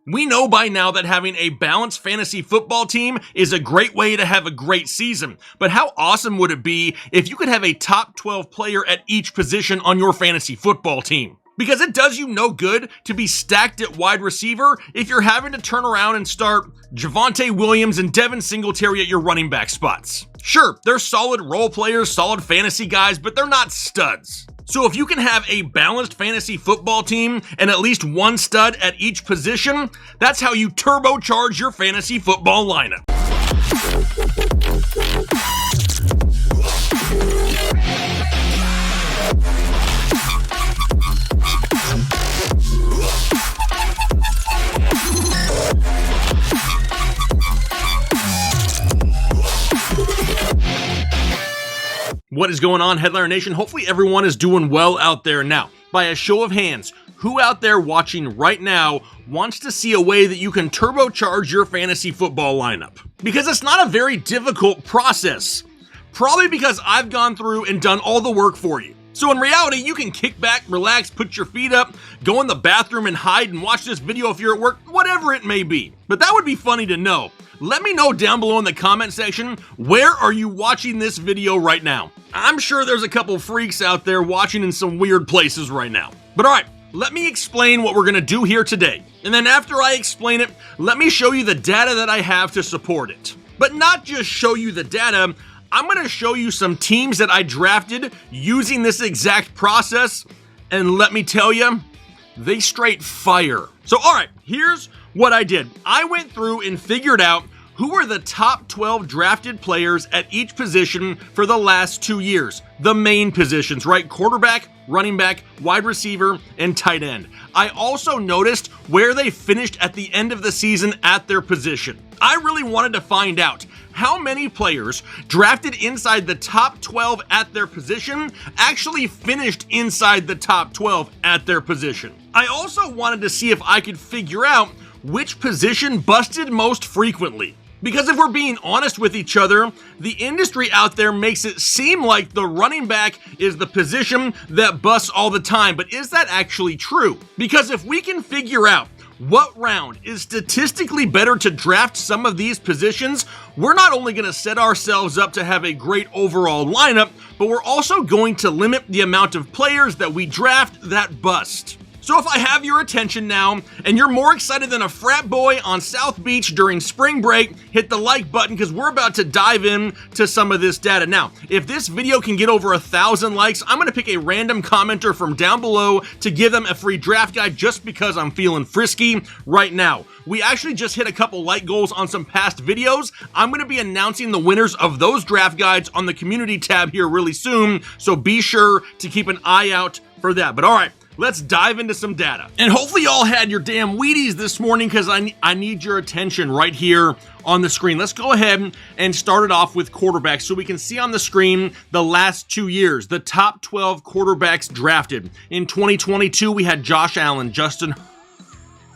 We know by now that having a balanced fantasy football team is a great way to have a great season, but how awesome would it be if you could have a top 12 player at each position on your fantasy football team? Because it does you no good to be stacked at wide receiver if you're having to turn around and start Javonte Williams and Devin Singletary at your running back spots. Sure, they're solid role players, solid fantasy guys, but they're not studs. So if you can have a balanced fantasy football team and at least one stud at each position, that's how you turbocharge your fantasy football lineup. What is going on, Headliner Nation? Hopefully everyone is doing well out there now. By a show of hands, who out there watching right now wants to see a way that you can turbocharge your fantasy football lineup? Because it's not a very difficult process. Probably because I've gone through and done all the work for you. So in reality, you can kick back, relax, put your feet up, go in the bathroom and hide and watch this video if you're at work, whatever it may be. But that would be funny to know. Let me know down below in the comment section, where are you watching this video right now? I'm sure there's a couple freaks out there watching in some weird places right now. But alright, let me explain what we're going to do here today. And then after I explain it, let me show you the data that I have to support it. But not just show you the data, I'm going to show you some teams that I drafted using this exact process. And let me tell you, they straight fire. So alright, here's what I did. I went through and figured out who were the top 12 drafted players at each position for the last 2 years. The main positions, right? Quarterback, running back, wide receiver, and tight end. I also noticed where they finished at the end of the season at their position. I really wanted to find out how many players drafted inside the top 12 at their position actually finished inside the top 12 at their position. I also wanted to see if I could figure out which position busted most frequently. Because if we're being honest with each other, the industry out there makes it seem like the running back is the position that busts all the time, but is that actually true? Because if we can figure out what round is statistically better to draft some of these positions, we're not only going to set ourselves up to have a great overall lineup, but we're also going to limit the amount of players that we draft that bust. So if I have your attention now, and you're more excited than a frat boy on South Beach during spring break, hit the like button because we're about to dive in to some of this data. Now, if this video can get over 1,000 likes, I'm going to pick a random commenter from down below to give them a free draft guide just because I'm feeling frisky right now. We actually just hit a couple like goals on some past videos. I'm going to be announcing the winners of those draft guides on the community tab here really soon, so be sure to keep an eye out for that. But all right, let's dive into some data. And hopefully y'all had your damn Wheaties this morning because I need your attention right here on the screen. Let's go ahead and start it off with quarterbacks so we can see on the screen the last 2 years, the top 12 quarterbacks drafted. In 2022, we had Josh Allen, Justin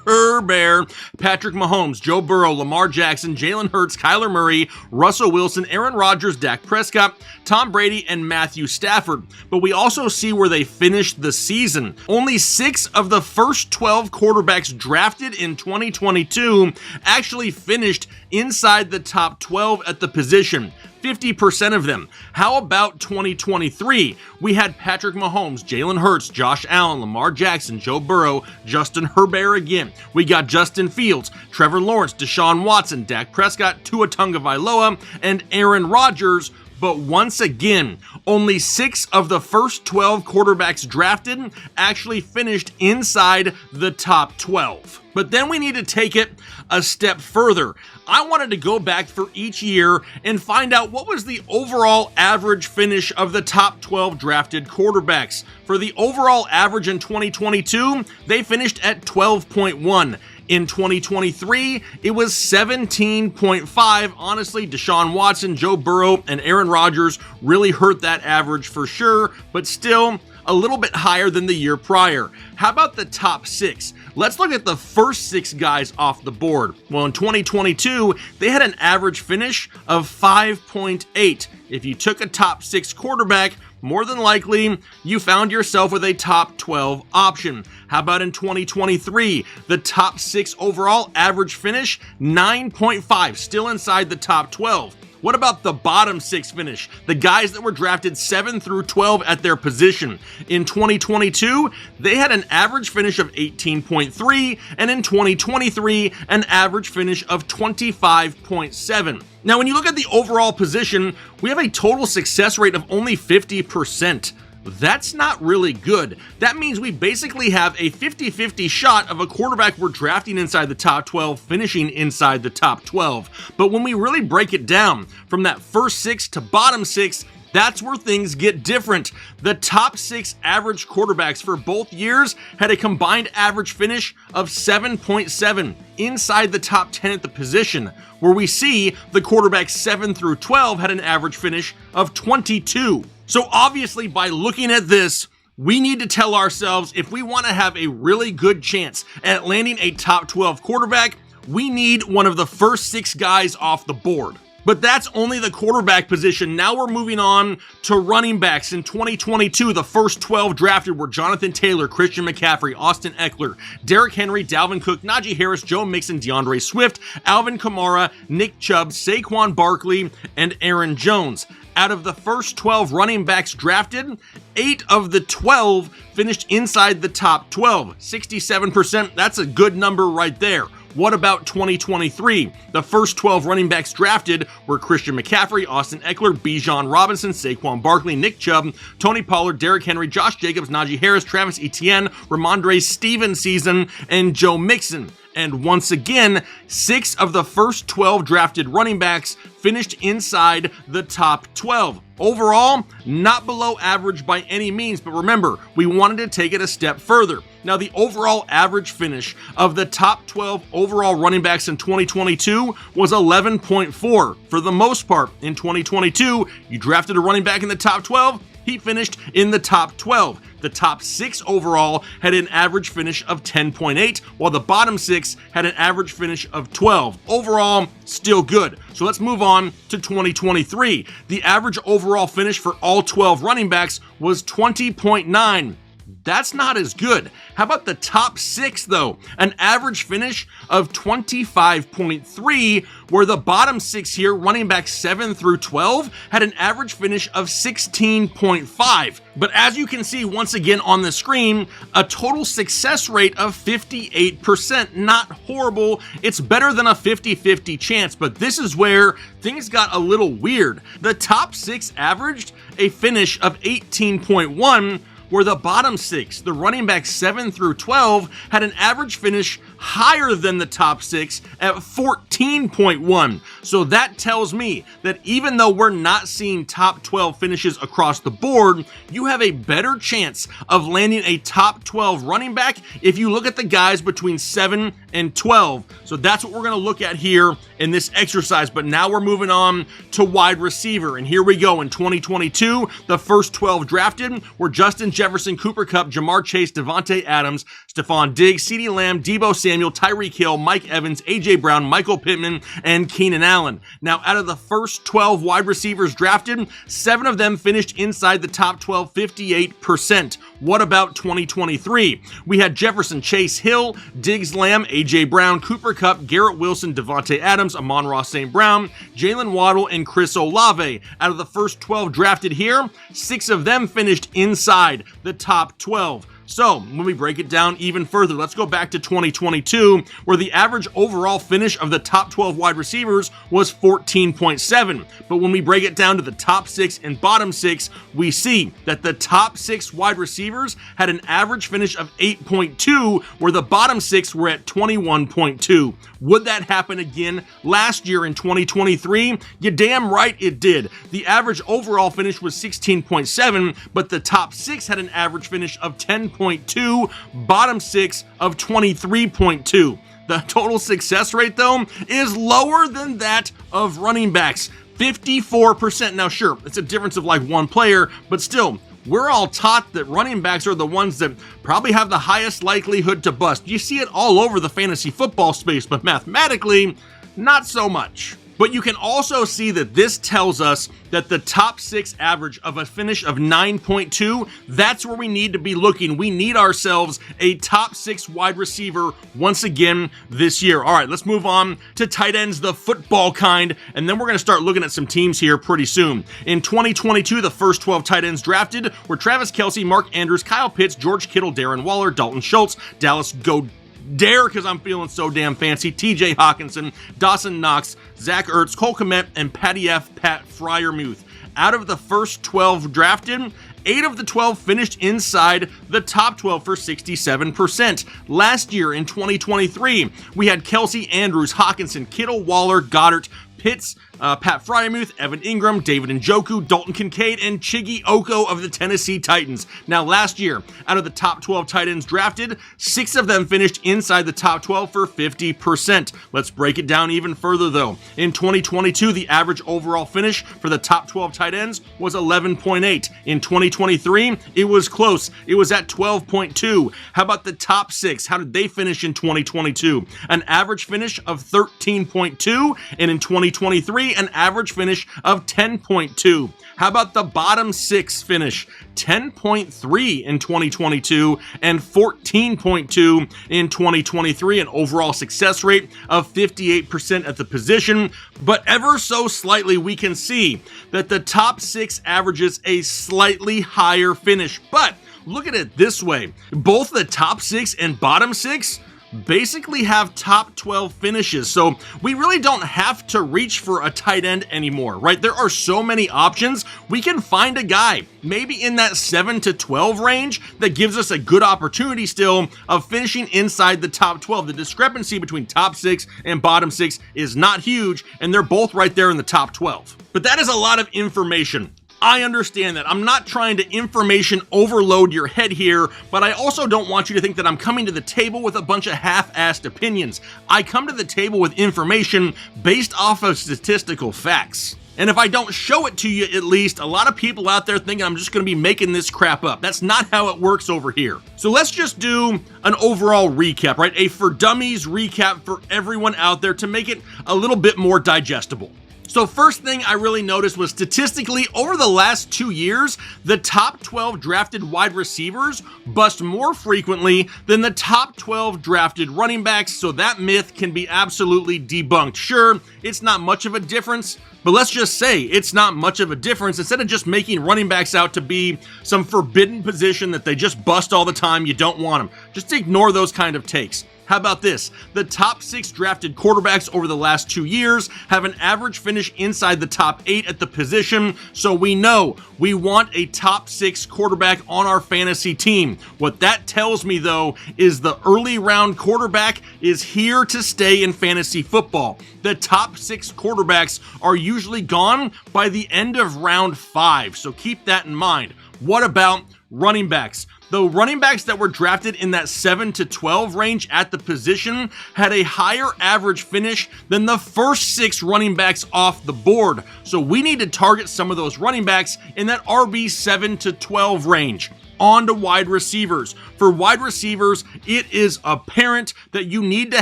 Herbert, Patrick Mahomes, Joe Burrow, Lamar Jackson, Jalen Hurts, Kyler Murray, Russell Wilson, Aaron Rodgers, Dak Prescott, Tom Brady, and Matthew Stafford. But we also see where they finished the season. Only 6 of the first 12 quarterbacks drafted in 2022 actually finished inside the top 12 at the position. 50% of them. How about 2023? We had Patrick Mahomes, Jalen Hurts, Josh Allen, Lamar Jackson, Joe Burrow, Justin Herbert again. We got Justin Fields, Trevor Lawrence, Deshaun Watson, Dak Prescott, Tua Tagovailoa, and Aaron Rodgers. But once again, only 6 of the first 12 quarterbacks drafted actually finished inside the top 12. But then we need to take it a step further. I wanted to go back for each year and find out what was the overall average finish of the top 12 drafted quarterbacks. For the overall average in 2022, they finished at 12.1. In 2023, it was 17.5. Honestly, Deshaun Watson, Joe Burrow, and Aaron Rodgers really hurt that average for sure, but still a little bit higher than the year prior. How about the top 6? Let's look at the first 6 guys off the board. Well, in 2022, they had an average finish of 5.8. If you took a top 6 quarterback, more than likely you found yourself with a top 12 option. How about in 2023? The top 6 overall average finish, 9.5, still inside the top 12. What about the bottom 6 finish? The guys that were drafted 7 through 12 at their position. In 2022, they had an average finish of 18.3, and in 2023, an average finish of 25.7. Now, when you look at the overall position, we have a total success rate of only 50%. That's not really good. That means we basically have a 50-50 shot of a quarterback we're drafting inside the top 12, finishing inside the top 12. But when we really break it down from that first 6 to bottom 6, that's where things get different. The top 6 average quarterbacks for both years had a combined average finish of 7.7 inside the top 10 at the position, where we see the quarterbacks 7 through 12 had an average finish of 22. So obviously, by looking at this, we need to tell ourselves if we want to have a really good chance at landing a top 12 quarterback, we need one of the first 6 guys off the board. But that's only the quarterback position. Now we're moving on to running backs. In 2022, the first 12 drafted were Jonathan Taylor, Christian McCaffrey, Austin Eckler, Derrick Henry, Dalvin Cook, Najee Harris, Joe Mixon, DeAndre Swift, Alvin Kamara, Nick Chubb, Saquon Barkley, and Aaron Jones. Out of the first 12 running backs drafted, 8 of the 12 finished inside the top 12. 67%, that's a good number right there. What about 2023? The first 12 running backs drafted were Christian McCaffrey, Austin Eckler, Bijan Robinson, Saquon Barkley, Nick Chubb, Tony Pollard, Derrick Henry, Josh Jacobs, Najee Harris, Travis Etienne, Ramondre Stevenson, and Joe Mixon. And once again, 6 of the first 12 drafted running backs finished inside the top 12. Overall, not below average by any means, but remember, we wanted to take it a step further. Now, the overall average finish of the top 12 overall running backs in 2022 was 11.4. For the most part, in 2022, you drafted a running back in the top 12, he finished in the top 12. The top 6 overall had an average finish of 10.8, while the bottom 6 had an average finish of 12. Overall, still good. So let's move on to 2023. The average overall finish for all 12 running backs was 20.9. That's not as good. How about the top 6 though? An average finish of 25.3, where the bottom 6 here, running back 7 through 12, had an average finish of 16.5. But as you can see once again on the screen, a total success rate of 58%. Not horrible. It's better than a 50-50 chance, but this is where things got a little weird. The top 6 averaged a finish of 18.1, where the bottom 6, the running backs 7 through 12, had an average finish higher than the top 6 at 14.1. So that tells me that even though we're not seeing top 12 finishes across the board, you have a better chance of landing a top 12 running back if you look at the guys between 7 and 12. So that's what we're going to look at here in this exercise. But now we're moving on to wide receiver. And here we go. In 2022, the first 12 drafted were Justin Jefferson, Cooper Kupp, Jamar Chase, Devontae Adams, Stephon Diggs, CeeDee Lamb, Deebo Samuel, Tyreek Hill, Mike Evans, A.J. Brown, Michael Pittman, and Keenan Allen. Now, out of the first 12 wide receivers drafted, 7 of them finished inside the top 12, 58%. What about 2023? We had Jefferson, Chase, Hill, Diggs, Lamb, A.J. Brown, Cooper Kupp, Garrett Wilson, Devontae Adams, Amon-Ra St. Brown, Jalen Waddle, and Chris Olave. Out of the first 12 drafted here, 6 of them finished inside the top 12. So, when we break it down even further, let's go back to 2022, where the average overall finish of the top 12 wide receivers was 14.7. But when we break it down to the top 6 and bottom 6, we see that the top 6 wide receivers had an average finish of 8.2, where the bottom 6 were at 21.2. Would that happen again last year in 2023? You're damn right it did. The average overall finish was 16.7, but the top 6 had an average finish of 10.2, bottom 6 of 23.2. The total success rate, though, is lower than that of running backs, 54%. Now, sure, it's a difference of like one player, but still, we're all taught that running backs are the ones that probably have the highest likelihood to bust. You see it all over the fantasy football space, but mathematically, not so much. But you can also see that this tells us that the top 6 average of a finish of 9.2, that's where we need to be looking. We need ourselves a top 6 wide receiver once again this year. All right, let's move on to tight ends, the football kind, and then we're going to start looking at some teams here pretty soon. In 2022, the first 12 tight ends drafted were Travis Kelce, Mark Andrews, Kyle Pitts, George Kittle, Darren Waller, Dalton Schultz, Dallas Goedert, because I'm feeling so damn fancy, TJ Hawkinson, Dawson Knox, Zach Ertz, Cole Kmet, and Patty F. Pat Freiermuth. Out of the first 12 drafted, 8 of the 12 finished inside the top 12 for 67%. Last year in 2023, we had Kelce, Andrews, Hawkinson, Kittle, Waller, Goddard, Pitts, Pat Freiermuth, Evan Ingram, David Njoku, Dalton Kincaid, and Chiggy Oko of the Tennessee Titans. Now, last year, out of the top 12 tight ends drafted, 6 of them finished inside the top 12 for 50%. Let's break it down even further, though. In 2022, the average overall finish for the top 12 tight ends was 11.8. In 2023, it was close. It was at 12.2. How about the top 6? How did they finish in 2022? An average finish of 13.2, and in 2023, an average finish of 10.2. How about the bottom 6 finish? 10.3 in 2022 and 14.2 in 2023, an overall success rate of 58% at the position. But ever so slightly, we can see that the top 6 averages a slightly higher finish. But look at it this way. Both the top 6 and bottom 6 basically have top 12 finishes, so we really don't have to reach for a tight end anymore, right? There are so many options. We can find a guy maybe in that 7 to 12 range that gives us a good opportunity still of finishing inside the top 12. The discrepancy between top 6 and bottom 6 is not huge, and they're both right there in the top 12. But that is a lot of information. I understand that. I'm not trying to information overload your head here, but I also don't want you to think that I'm coming to the table with a bunch of half-assed opinions. I come to the table with information based off of statistical facts. And if I don't show it to you, at least, a lot of people out there thinking I'm just going to be making this crap up. That's not how it works over here. So let's just do an overall recap, right? A For Dummies recap for everyone out there to make it a little bit more digestible. So first thing I really noticed was statistically over the last 2 years, the top 12 drafted wide receivers bust more frequently than the top 12 drafted running backs, so that myth can be absolutely debunked. Sure, it's not much of a difference, but let's just say it's not much of a difference. Instead of just making running backs out to be some forbidden position that they just bust all the time, you don't want them. Just ignore those kind of takes. How about this? The top 6 drafted quarterbacks over the last 2 years have an average finish inside the top 8 at the position, so we know we want a top 6 quarterback on our fantasy team. What that tells me, though, is the early round quarterback is here to stay in fantasy football. The top 6 quarterbacks are usually gone by the end of round 5, so keep that in mind. What about running backs? The running backs that were drafted in that 7 to 12 range at the position had a higher average finish than the first 6 running backs off the board. So we need to target some of those running backs in that RB 7 to 12 range. On to wide receivers. For wide receivers, it is apparent that you need to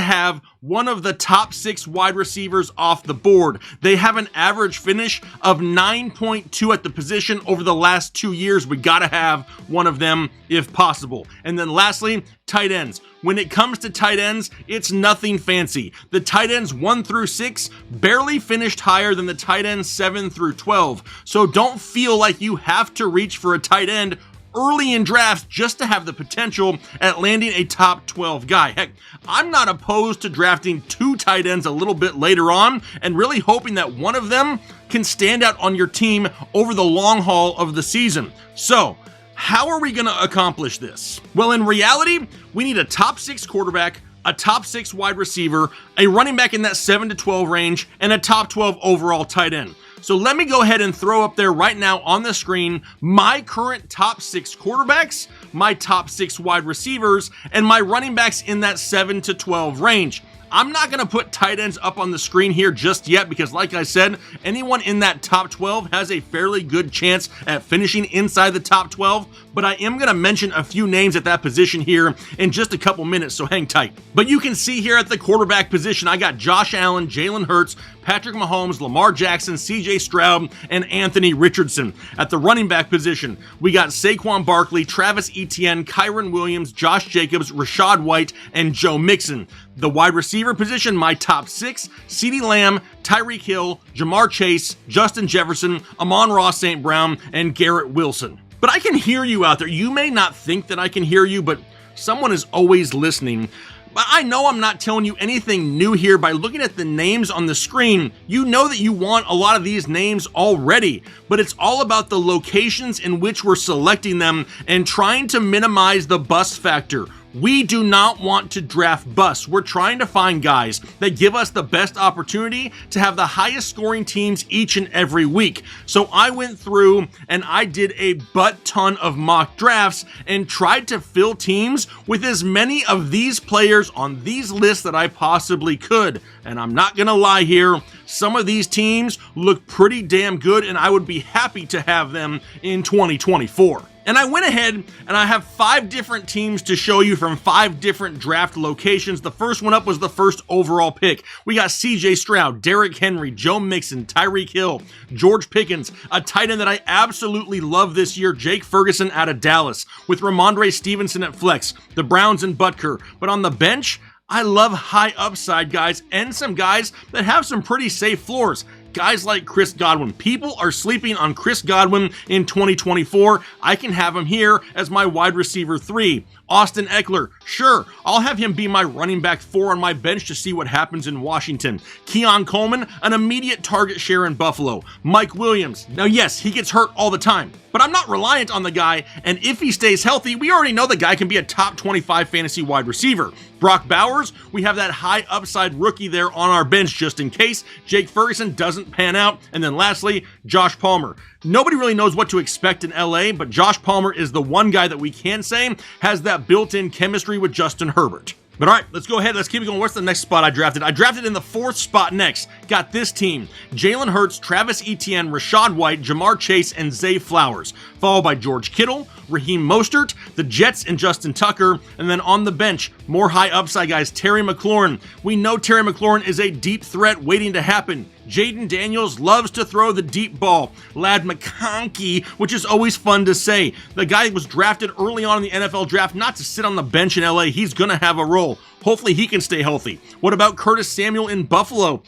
have one of the top 6 wide receivers off the board. They have an average finish of 9.2 at the position over the last 2 years. We gotta have one of them if possible. And then lastly, tight ends. When it comes to tight ends, it's nothing fancy. The tight ends 1 through 6 barely finished higher than the tight ends 7 through 12. So don't feel like you have to reach for a tight end early in drafts just to have the potential at landing a top 12 guy. Heck, I'm not opposed to drafting 2 tight ends a little bit later on and really hoping that one of them can stand out on your team over the long haul of the season. So, how are we going to accomplish this? Well, in reality, we need a top 6 quarterback, a top 6 wide receiver, a running back in that 7 to 12 range, and a top 12 overall tight end. So let me go ahead and throw up there right now on the screen my current top 6 quarterbacks, my top 6 wide receivers, and my running backs in that 7 to 12 range. I'm not going to put tight ends up on the screen here just yet because, like I said, anyone in that top 12 has a fairly good chance at finishing inside the top 12, but I am going to mention a few names at that position here in just a couple minutes, so hang tight. But you can see here at the quarterback position, I got Josh Allen, Jalen Hurts, Patrick Mahomes, Lamar Jackson, CJ Stroud, and Anthony Richardson. At the running back position, we got Saquon Barkley, Travis Etienne, Kyren Williams, Josh Jacobs, Rachaad White, and Joe Mixon. The wide receiver position, my top 6, CeeDee Lamb, Tyreek Hill, Jamar Chase, Justin Jefferson, Amon-Ra St. Brown, and Garrett Wilson. But I can hear you out there. You may not think that I can hear you, but someone is always listening. But I know I'm not telling you anything new here. By looking at the names on the screen, you know that you want a lot of these names already, but it's all about the locations in which we're selecting them and trying to minimize the bust factor. We do not want to draft busts. We're trying to find guys that give us the best opportunity to have the highest scoring teams each and every week. So I went through and I did a butt ton of mock drafts and tried to fill teams with as many of these players on these lists that I possibly could. And I'm not gonna lie here, some of these teams look pretty damn good and I would be happy to have them in 2024. And I went ahead and I have 5 different teams to show you from 5 different draft locations. The first one up was the first overall pick. We got CJ Stroud, Derrick Henry, Joe Mixon, Tyreek Hill, George Pickens, a tight end that I absolutely love this year, Jake Ferguson out of Dallas, with Ramondre Stevenson at flex, the Browns and Butker. But on the bench, I love high upside guys and some guys that have some pretty safe floors. Guys like Chris Godwin. People are sleeping on Chris Godwin in 2024. I can have him here as my wide receiver 3. Austin Eckler. Sure, I'll have him be my running back 4 on my bench to see what happens in Washington. Keon Coleman, an immediate target share in Buffalo. Mike Williams. Now, yes, he gets hurt all the time, but I'm not reliant on the guy, and if he stays healthy, we already know the guy can be a top 25 fantasy wide receiver. Brock Bowers, we have that high upside rookie there on our bench just in case Jake Ferguson doesn't pan out. And then lastly, Josh Palmer. Nobody really knows what to expect in LA, but Josh Palmer is the one guy that we can say has that built-in chemistry with Justin Herbert. But all right, let's go ahead. Let's keep it going. What's the next spot I drafted? I drafted in the 4th spot next. Got this team: Jalen Hurts, Travis Etienne, Rachaad White, Jamar Chase, and Zay Flowers. Followed by George Kittle, Raheem Mostert, the Jets, and Justin Tucker. And then on the bench, more high upside guys, Terry McLaurin. We know Terry McLaurin is a deep threat waiting to happen. Jaden Daniels loves to throw the deep ball. Ladd McConkey, which is always fun to say. The guy was drafted early on in the NFL draft not to sit on the bench in LA. He's going to have a role. Hopefully he can stay healthy. What about Curtis Samuel in Buffalo?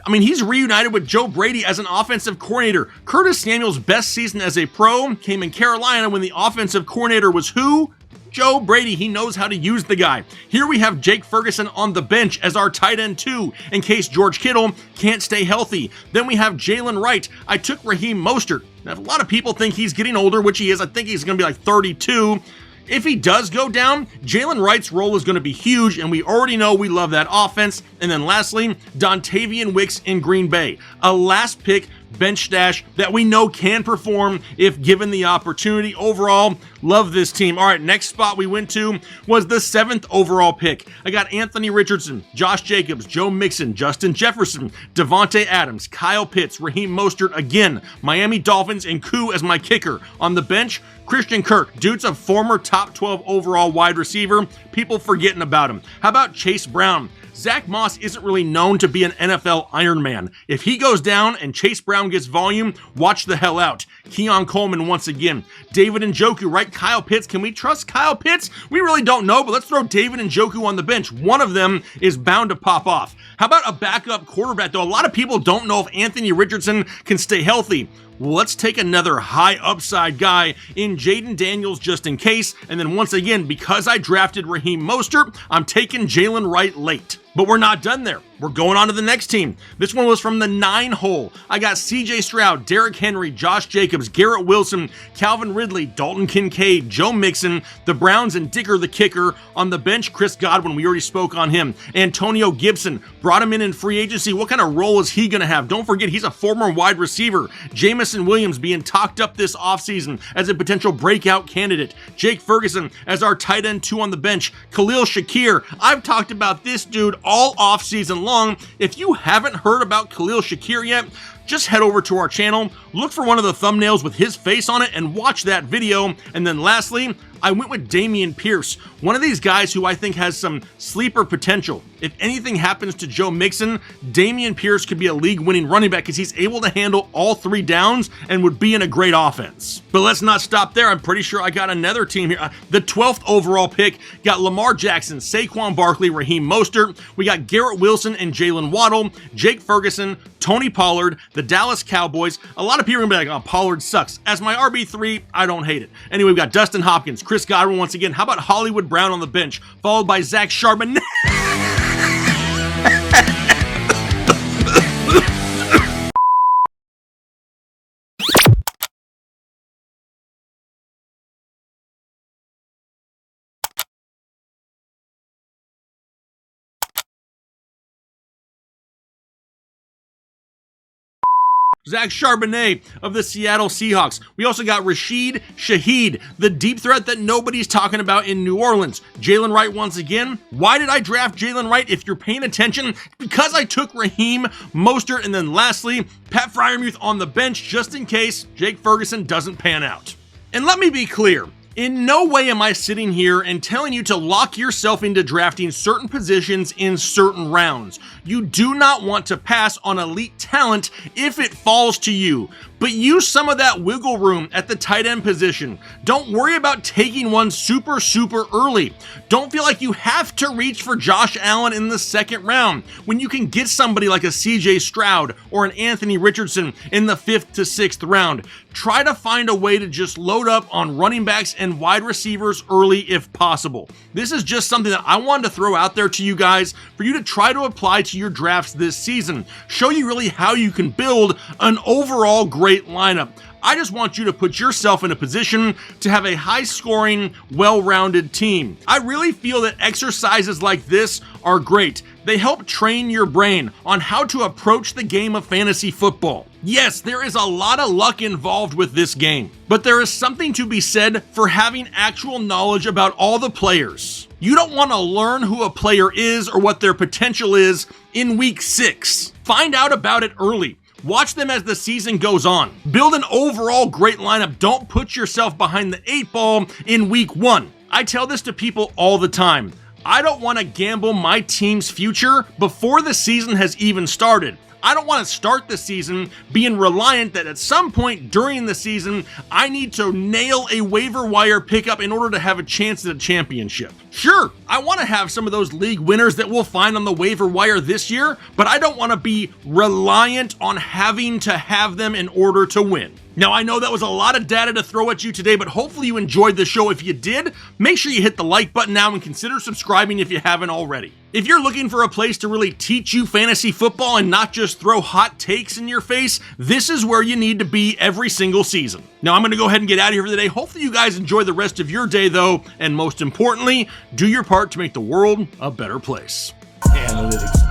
I mean, he's reunited with Joe Brady as an offensive coordinator. Curtis Samuel's best season as a pro came in Carolina when the offensive coordinator was who? Joe Brady. He knows how to use the guy. Here we have Jake Ferguson on the bench as our tight end 2 in case George Kittle can't stay healthy. Then we have Jalen Wright. I took Raheem Mostert. Now, a lot of people think he's getting older, which he is. I think he's going to be like 32. If he does go down, Jalen Wright's role is going to be huge, and we already know we love that offense. And then lastly, Dontavian Wicks in Green Bay. A last pick bench stash that we know can perform if given the opportunity. Overall, love this team. All right, next spot we went to was the 7th overall pick. I got Anthony Richardson, Josh Jacobs, Joe Mixon, Justin Jefferson, Devontae Adams, Kyle Pitts, Raheem Mostert again, Miami Dolphins, and Koo as my kicker. On the bench, Christian Kirk. Dude's a former top 12 overall wide receiver. People forgetting about him. How about Chase Brown? Zach Moss isn't really known to be an NFL Iron Man. If he goes down and Chase Brown gets volume, watch the hell out. Keon Coleman once again. David Njoku, right? Kyle Pitts. Can we trust Kyle Pitts? We really don't know, but let's throw David Njoku on the bench. One of them is bound to pop off. How about a backup quarterback, though? A lot of people don't know if Anthony Richardson can stay healthy. Well, let's take another high upside guy in Jaden Daniels just in case. And then once again, because I drafted Raheem Mostert, I'm taking Jalen Wright late. But we're not done there. We're going on to the next team. This one was from the 9 hole. I got CJ Stroud, Derrick Henry, Josh Jacobs, Garrett Wilson, Calvin Ridley, Dalton Kincaid, Joe Mixon, the Browns, and Dicker the kicker. On the bench, Chris Godwin. We already spoke on him. Antonio Gibson. Brought him in free agency. What kind of role is he going to have? Don't forget, he's a former wide receiver. Jamison Williams being talked up this offseason as a potential breakout candidate. Jake Ferguson as our tight end 2 on the bench. Khalil Shakir. I've talked about this dude all off season long. If you haven't heard about Khalil Shakir yet, just head over to our channel, look for one of the thumbnails with his face on it, and watch that video. And then lastly, I went with Dameon Pierce, one of these guys who I think has some sleeper potential. If anything happens to Joe Mixon, Dameon Pierce could be a league-winning running back because he's able to handle all 3 downs and would be in a great offense. But let's not stop there. I'm pretty sure I got another team here. The 12th overall pick got Lamar Jackson, Saquon Barkley, Raheem Mostert. We got Garrett Wilson and Jalen Waddle, Jake Ferguson, Tony Pollard, the Dallas Cowboys. A lot of people are going to be like, oh, Pollard sucks. As my RB3, I don't hate it. Anyway, we've got Dustin Hopkins, Chris Godwin once again. How about Hollywood Brown on the bench, followed by Zach Charbonnet? Zach Charbonnet of the Seattle Seahawks. We also got Rashid Shaheed, the deep threat that nobody's talking about in New Orleans. Jalen Wright once again. Why did I draft Jalen Wright? If you're paying attention, because I took Raheem Mostert. And then lastly, Pat Freiermuth on the bench just in case Jake Ferguson doesn't pan out. And let me be clear. In no way am I sitting here and telling you to lock yourself into drafting certain positions in certain rounds. You do not want to pass on elite talent if it falls to you, but use some of that wiggle room at the tight end position. Don't worry about taking one super early. Don't feel like you have to reach for Josh Allen in the 2nd round when you can get somebody like a CJ Stroud or an Anthony Richardson in the 5th to 6th round. Try to find a way to just load up on running backs and wide receivers early if possible. This is just something that I wanted to throw out there to you guys for you to try to apply to your drafts this season. Show you really how you can build an overall great lineup. I just want you to put yourself in a position to have a high-scoring, well-rounded team. I really feel that exercises like this are great. They help train your brain on how to approach the game of fantasy football. Yes, there is a lot of luck involved with this game, but there is something to be said for having actual knowledge about all the players. You don't want to learn who a player is or what their potential is in week 6. Find out about it early. Watch them as the season goes on. Build an overall great lineup. Don't put yourself behind the 8 ball in week 1. I tell this to people all the time. I don't want to gamble my team's future before the season has even started. I don't want to start the season being reliant that at some point during the season, I need to nail a waiver wire pickup in order to have a chance at a championship. Sure, I want to have some of those league winners that we'll find on the waiver wire this year, but I don't want to be reliant on having to have them in order to win. Now, I know that was a lot of data to throw at you today, but hopefully you enjoyed the show. If you did, make sure you hit the like button now and consider subscribing if you haven't already. If you're looking for a place to really teach you fantasy football and not just throw hot takes in your face, this is where you need to be every single season. Now, I'm going to go ahead and get out of here for the day. Hopefully you guys enjoy the rest of your day, though, and most importantly, do your part to make the world a better place. Analytics.